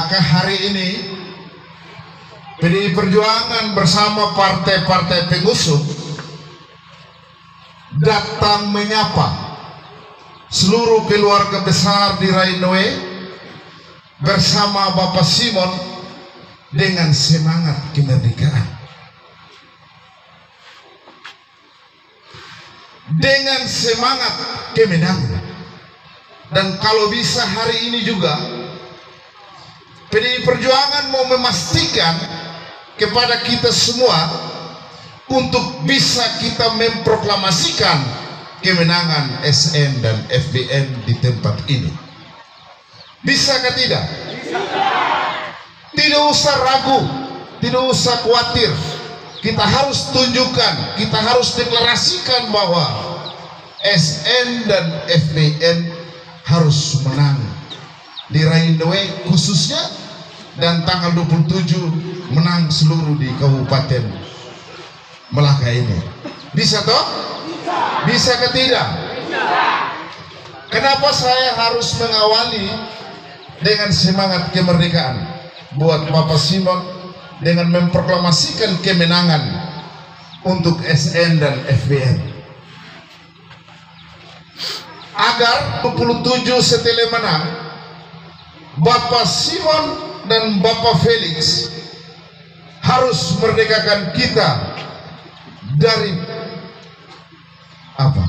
Maka hari ini PDI Perjuangan bersama partai-partai pengusung datang menyapa seluruh keluarga besar di Rainoe bersama Bapak Simon dengan semangat kemerdekaan, dengan semangat kemenangan. Dan kalau bisa hari ini juga PDI Perjuangan mau memastikan kepada kita semua untuk bisa kita memproklamasikan kemenangan SN dan FBN di tempat ini. Bisakah tidak? Tidak usah ragu, tidak usah khawatir. Kita harus tunjukkan, kita harus deklarasikan bahwa SN dan FBN harus menang di Rainoe khususnya, dan tanggal 27 menang seluruh di Kabupaten Melaka ini. Bisa toh? Bisa ke tidak? Kenapa saya harus mengawali dengan semangat kemerdekaan buat Bapak Simon dengan memproklamasikan kemenangan untuk SN dan FBN, agar 27 setelah menang Bapak Simon dan Bapak Felix harus merdekakan kita dari apa?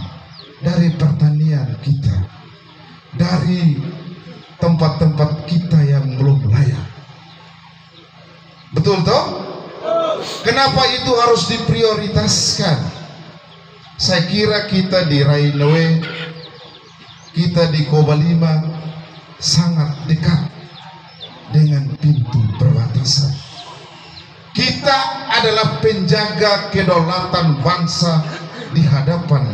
Dari pertanian kita, dari tempat-tempat kita yang belum layak. Betul toh? Kenapa itu harus diprioritaskan? Saya kira kita di Rainoe, kita di Kobalima sangat dekat dengan pintu perbatasan. Kita adalah penjaga kedaulatan bangsa di hadapan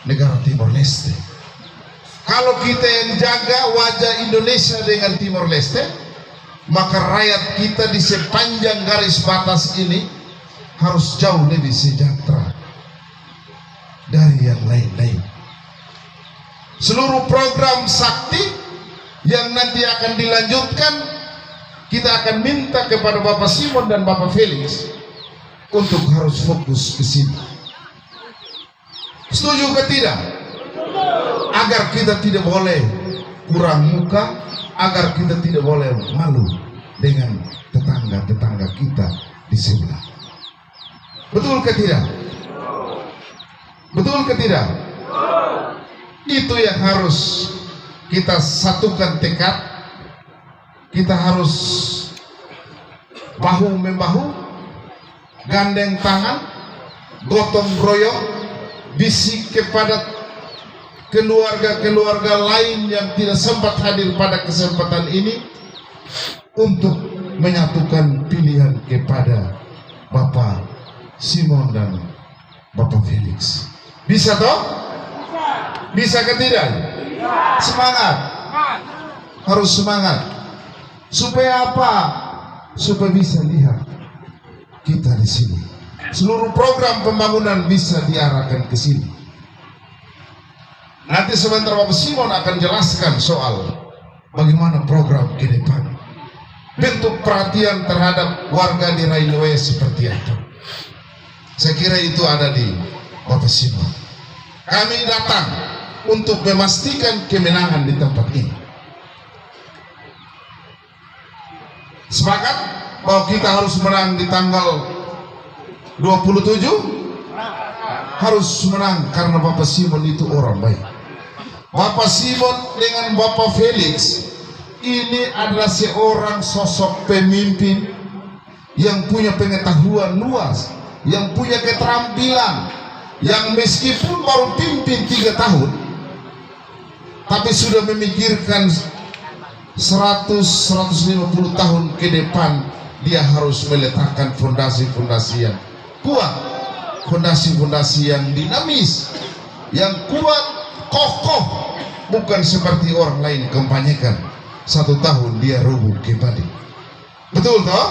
negara Timor Leste. Kalau kita yang jaga wajah Indonesia dengan Timor Leste, maka rakyat kita di sepanjang garis batas ini harus jauh lebih sejahtera dari yang lain-lain. Seluruh program sakti yang nanti akan dilanjutkan, kita akan minta kepada Bapak Simon dan Bapak Felix untuk harus fokus ke sini. Setuju ke tidak? Agar kita tidak boleh kurang muka, agar kita tidak boleh malu dengan tetangga-tetangga kita di sebelah. Betul ke tidak? Betul ke tidak? Itu yang harus kita satukan tekad. Kita harus bahu-membahu, gandeng tangan, gotong royong, bisik kepada keluarga-keluarga lain yang tidak sempat hadir pada kesempatan ini untuk menyatukan pilihan kepada Bapak Simon dan Bapak Felix. Bisa toh? Bisa ke tidak? Semangat. Harus semangat. Supaya apa? Supaya bisa lihat kita di sini. Seluruh program pembangunan bisa diarahkan ke sini. Nanti sebentar Bapak Simon akan jelaskan soal bagaimana program ke depan. Bentuk perhatian terhadap warga di Rainoe seperti apa. Saya kira itu ada di Bapak Simon. Kami datang untuk memastikan kemenangan di tempat ini. Sepakat bahwa kita harus menang di tanggal 27? Harus menang karena Bapak Simon itu orang baik. Bapak Simon dengan Bapak Felix ini adalah seorang sosok pemimpin yang punya pengetahuan luas, yang punya keterampilan, yang meskipun baru pimpin 3 tahun tapi sudah memikirkan 100-150 tahun ke depan. Dia harus meletakkan fondasi-fondasi yang kuat, fondasi-fondasi yang dinamis, yang kuat, kokoh, bukan seperti orang lain kampanyekan 1 tahun dia rubuh kembali. Betul toh?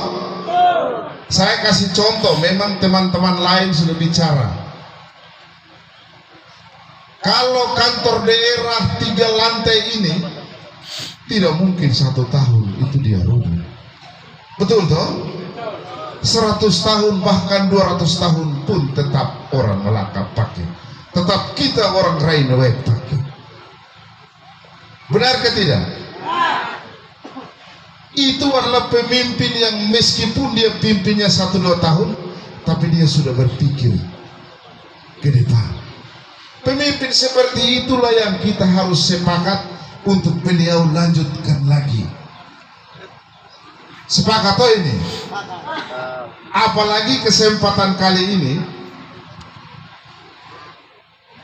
Saya kasih contoh, memang teman-teman lain sudah bicara. Kalau kantor daerah 3 lantai ini Tidak mungkin 1 tahun itu dia rugi. Betul toh? 100 tahun bahkan 200 tahun pun tetap orang Melaka pakai. Tetap kita orang Rainaway pakai. Benar ke tidak? Itu adalah pemimpin yang meskipun dia pimpinnya 1-2 tahun, tapi dia sudah berpikir ke depan. Pemimpin seperti itulah yang kita harus sepakat untuk beliau lanjutkan lagi. Sepakat toh ini? Apalagi kesempatan kali ini,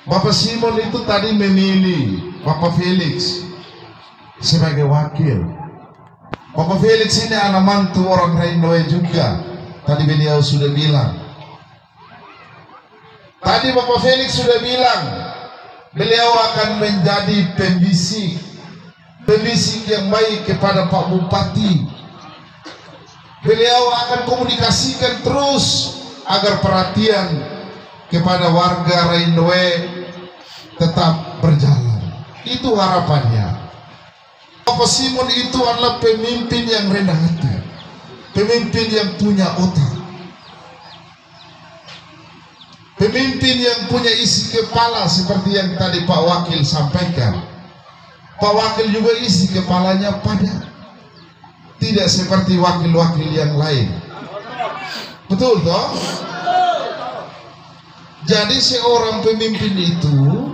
Bapak Simon itu tadi memilih Bapak Felix sebagai wakil. Bapak Felix ini anak mantu orang Rainaway juga. Tadi beliau sudah bilang. Tadi Bapak Felix sudah bilang, beliau akan menjadi pembisik yang baik kepada Pak Bupati. Beliau akan komunikasikan terus agar perhatian kepada warga Rainaway tetap berjalan. Itu harapannya. Bapak Simon itu adalah pemimpin yang rendah hati, pemimpin yang punya otak, pemimpin yang punya isi kepala seperti yang tadi Pak Wakil sampaikan. Pak Wakil juga isi kepalanya padat, tidak seperti wakil-wakil yang lain. Betul toh? Jadi seorang pemimpin itu,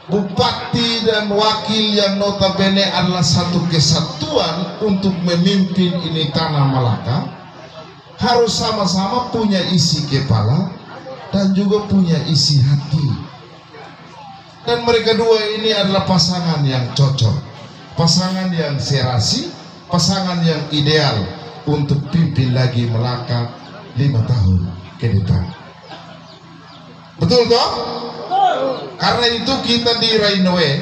bupati dan wakil yang notabene adalah satu kesatuan untuk memimpin ini tanah Malaka, harus sama-sama punya isi kepala dan juga punya isi hati. Dan mereka dua ini adalah pasangan yang cocok, pasangan yang serasi, pasangan yang ideal untuk pimpin lagi Melaka 5 tahun ke depan. Betul toh? Karena itu kita di Rainaway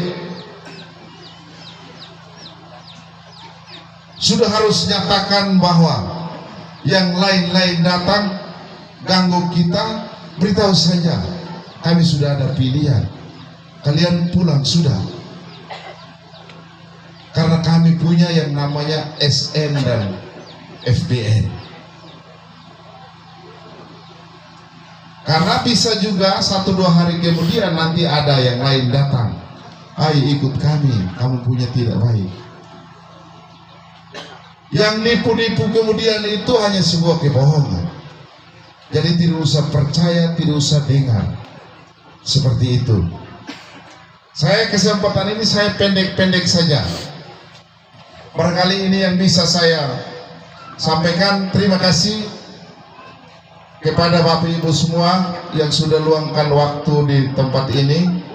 sudah harus nyatakan bahwa yang lain-lain datang ganggu kita, beritahu saja, kami sudah ada pilihan, kalian pulang sudah. Karena kami punya yang namanya SN dan FBN. Karena bisa juga 1-2 hari kemudian nanti ada yang lain datang, ayo ikut kami, kamu punya tidak baik. Yang nipu-nipu kemudian itu hanya sebuah kebohongan. Jadi tidak usah percaya, tidak usah dengar. Seperti itu. Saya kesempatan ini saya pendek-pendek saja. Barangkali ini yang bisa saya sampaikan. Terima kasih kepada Bapak Ibu semua yang sudah luangkan waktu di tempat ini.